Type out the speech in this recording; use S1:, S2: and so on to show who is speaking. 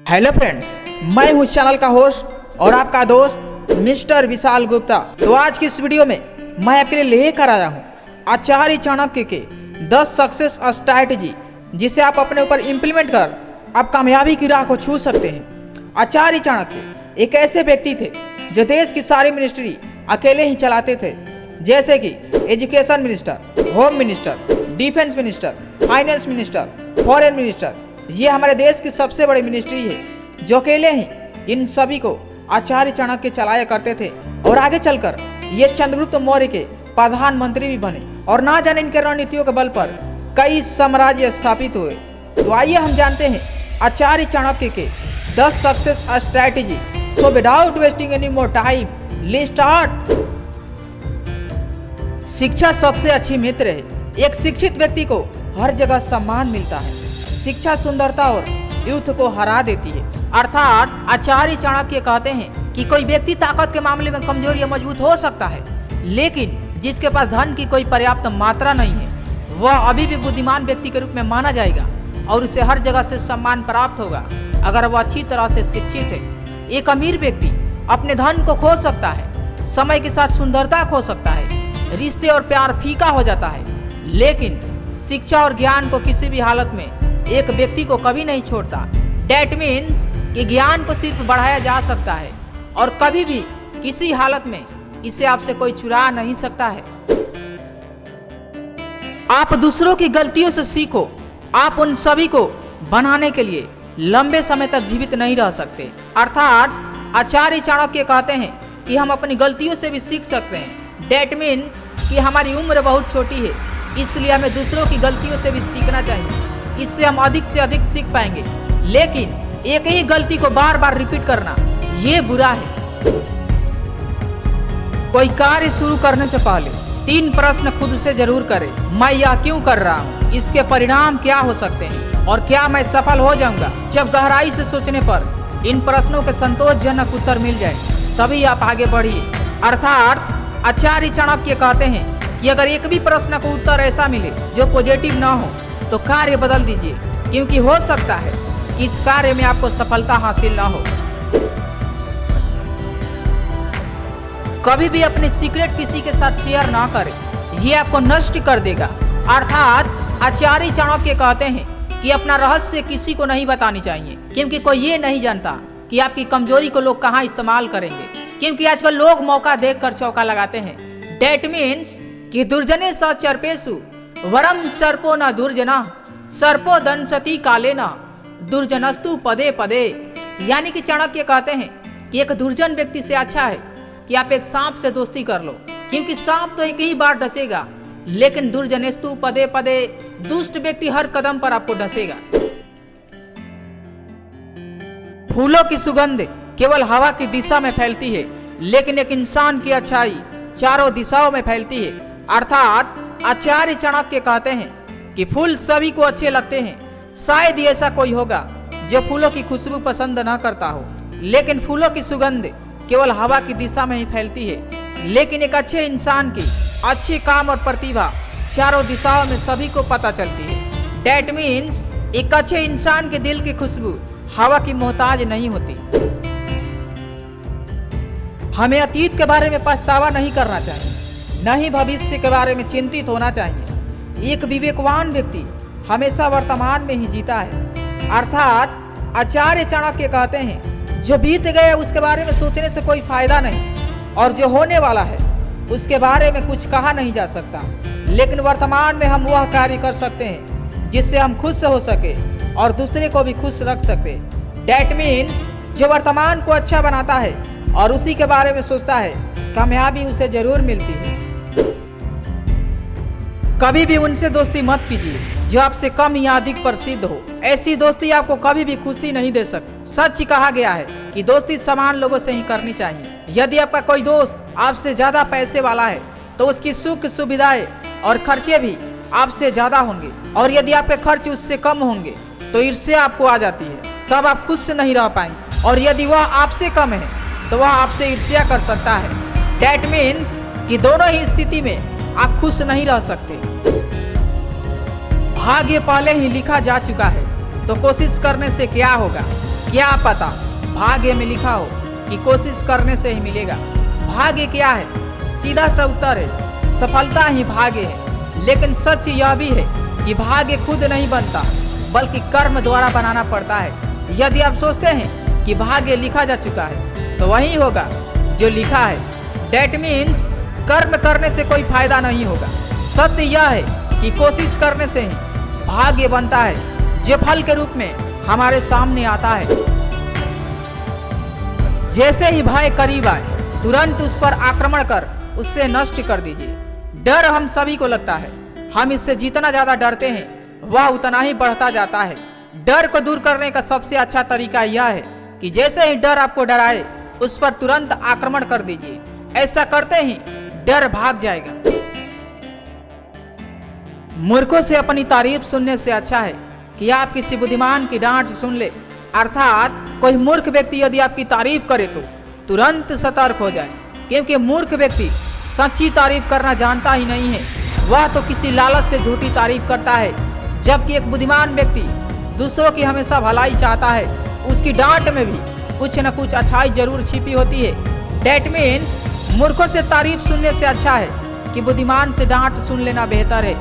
S1: Hello friends, मैं हूं channel का होस्ट और आपका दोस्त मिस्टर विशाल गुप्ता। तो आज की इस वीडियो में मैं आपके लिए लेकर आया हूं आचार्य चाणक्य के 10 सक्सेस स्ट्रैटेजी, जिसे आप अपने ऊपर इम्प्लीमेंट कर आप कामयाबी की राह को छू सकते हैं। आचार्य चाणक्य एक ऐसे व्यक्ति थे जो देश की सारी मिनिस्ट्री अकेले ही चलाते थे, जैसे कि education minister, home minister, defence minister, finance minister, foreign minister. ये हमारे देश की सबसे बड़ी मिनिस्ट्री है जो अकेले ही इन सभी को आचार्य चाणक्य चलाया करते थे। और आगे चलकर ये चंद्रगुप्त मौर्य के प्रधानमंत्री भी बने और ना जाने इनके रणनीतियों के बल पर कई साम्राज्य स्थापित हुए। तो आइए हम जानते हैं आचार्य चाणक्य के 10 success strategy. So without wasting any more time, let's start. शिक्षा सबसे अच्छी मित्र है। एक शिक्षित व्यक्ति को हर जगह सम्मान मिलता है। शिक्षा सुंदरता और यूथ को हरा देती है। अर्थात आचार्य चाणक्य कहते हैं कि कोई व्यक्ति ताकत के मामले में कमजोर या मजबूत हो सकता है, लेकिन जिसके पास धन की कोई पर्याप्त मात्रा नहीं है वह अभी भी बुद्धिमान व्यक्ति के रूप में माना जाएगा और उसे हर जगह से सम्मान प्राप्त होगा अगर वह अच्छी तरह से शिक्षित है। एक अमीर व्यक्ति अपने धन को खो सकता है, समय के साथ सुंदरता खो सकता है, रिश्ते और प्यार फीका हो जाता है, लेकिन शिक्षा और ज्ञान को किसी भी हालत में एक व्यक्ति को कभी नहीं छोड़ता। डेट मीन्स कि ज्ञान को सिर्फ बढ़ाया जा सकता है और कभी भी किसी हालत में इसे आपसे कोई चुरा नहीं सकता है। आप दूसरों की गलतियों से सीखो। आप उन सभी को बनाने के लिए लंबे समय तक जीवित नहीं रह सकते। अर्थात आचार्य चाणक्य कहते हैं कि हम अपनी गलतियों से भी सीख सकते हैं। डेट मीन्स कि हमारी उम्र बहुत छोटी है, इसलिए हमें दूसरों की गलतियों से भी सीखना चाहिए। इससे हम अधिक से अधिक सीख पाएंगे, लेकिन एक ही गलती को बार बार रिपीट करना ये बुरा है। कोई कार्य शुरू करने से पहले 3 प्रश्न खुद से जरूर करें। मैं यह क्यों कर रहा हूँ, इसके परिणाम क्या हो सकते हैं और क्या मैं सफल हो जाऊंगा। जब गहराई से सोचने पर इन प्रश्नों के संतोषजनक उत्तर मिल जाए तभी आप आगे बढ़िए। अर्थात आचार्य चाणक्य कहते हैं कि अगर एक भी प्रश्न का उत्तर ऐसा मिले जो पॉजिटिव ना हो तो कार्य बदल दीजिए, क्योंकि हो सकता है कि इस कार्य में आपको सफलता हासिल ना हो। कभी भी अपनी सीक्रेट किसी के साथ शेयर ना करें, ये आपको नष्ट कर देगा। अर्थात आचार्य चाणक्य कहते हैं कि अपना रहस्य किसी को नहीं बतानी चाहिए, क्योंकि कोई ये नहीं जानता कि आपकी कमजोरी को लोग कहाँ इस्तेमाल करेंगे। क्योंकि आजकल लोग मौका देखकर चौका लगाते हैं। डेट मीन्स कि दुर्जने स चर्पेशु वरम सर्पो न दुर्जना, सर्पो दंसति कालेना, दुर्जनस्तु पदे पदे। यानी कि चाणक्य कहते हैं कि एक दुर्जन व्यक्ति से अच्छा है कि आप एक सांप से दोस्ती कर लो, क्योंकि सांप तो एक ही बार डसेगा, लेकिन दुर्जनेस्तु पदे पदे, दुष्ट व्यक्ति हर कदम पर आपको डसेगा। फूलों की सुगंध केवल हवा की दिशा में फैलती है, लेकिन एक इंसान की अच्छाई चारों दिशाओं में फैलती है। अर्थात आचार्य चाणक्य कहते हैं कि फूल सभी को अच्छे लगते हैं। शायद ही ऐसा कोई होगा जो फूलों की खुशबू पसंद न करता हो, लेकिन फूलों की सुगंध केवल हवा की दिशा में ही फैलती है। लेकिन एक अच्छे इंसान की अच्छे काम और प्रतिभा चारों दिशाओं में सभी को पता चलती है। डेट मीन्स एक अच्छे इंसान के दिल की खुशबू हवा की मोहताज नहीं होती। हमें अतीत के बारे में पछतावा नहीं करना चाहिए, न ही भविष्य के बारे में चिंतित होना चाहिए। एक विवेकवान व्यक्ति हमेशा वर्तमान में ही जीता है। अर्थात आचार्य चाणक्य कहते हैं जो बीत गया उसके बारे में सोचने से कोई फायदा नहीं, और जो होने वाला है उसके बारे में कुछ कहा नहीं जा सकता। लेकिन वर्तमान में हम वह कार्य कर सकते हैं जिससे हम खुश हो सके और दूसरे को भी खुश रख सके। डेट मीन्स जो वर्तमान को अच्छा बनाता है और उसी के बारे में सोचता है, कामयाबी उसे जरूर मिलती है। कभी भी उनसे दोस्ती मत कीजिए जो आपसे कम या अधिक प्रसिद्ध हो। ऐसी दोस्ती आपको कभी भी खुशी नहीं दे सकती। सच कहा गया है कि दोस्ती समान लोगों से ही करनी चाहिए। यदि आपका कोई दोस्त आपसे ज्यादा पैसे वाला है तो उसकी सुख सुविधाएं और खर्चे भी आपसे ज्यादा होंगे, और यदि आपके खर्च उससे कम होंगे तो ईर्ष्या आपको आ जाती है, तब आप खुश नहीं रह पाएंगे। और यदि वह आपसे कम है तो वह आपसे ईर्ष्या कर सकता है। डेट मीन्स कि दोनों ही स्थिति में आप खुश नहीं रह सकते। भाग्य पहले ही लिखा जा चुका है, तो कोशिश करने से क्या होगा। क्या पता भाग्य में लिखा हो कि कोशिश करने से ही मिलेगा। भाग्य क्या है? सीधा सा उत्तर है, सफलता ही भाग्य है। लेकिन सच यह भी है कि भाग्य खुद नहीं बनता, बल्कि कर्म द्वारा बनाना पड़ता है। यदि आप सोचते हैं कि भाग्य लिखा जा चुका है तो वही होगा जो लिखा है। डेट मीन्स कर्म करने से कोई फायदा नहीं होगा। सत्य यह है कि कोशिश करने से ही भाग्य बनता है, जो फल के रूप में हमारे सामने आता है। जैसे ही भय करीब आए तुरंत उस पर आक्रमण कर उससे नष्ट कर दीजिए। डर हम सभी को लगता है, हम इससे जितना ज्यादा डरते हैं वह उतना ही बढ़ता जाता है। डर को दूर करने का सबसे अच्छा तरीका यह है कि जैसे ही डर आपको डराए उस पर तुरंत आक्रमण कर दीजिए। ऐसा करते ही डर भाग जाएगा। मूर्खों से अपनी तारीफ सुनने से अच्छा है कि आप किसी बुद्धिमान की डांट सुन ले। अर्थात कोई मूर्ख व्यक्ति यदि आपकी तारीफ करे तो तुरंत सतर्क हो जाए, क्योंकि मूर्ख व्यक्ति सच्ची तारीफ करना जानता ही नहीं है। वह तो किसी लालच से झूठी तारीफ करता है, जबकि एक बुद्धिमान व्यक्ति दूसरों की हमेशा भलाई चाहता है। उसकी डांट में भी कुछ न कुछ अच्छाई जरूर छिपी होती है। डेट मीन्स मूर्खों से तारीफ सुनने से अच्छा है कि बुद्धिमान से डांट सुन लेना बेहतर है।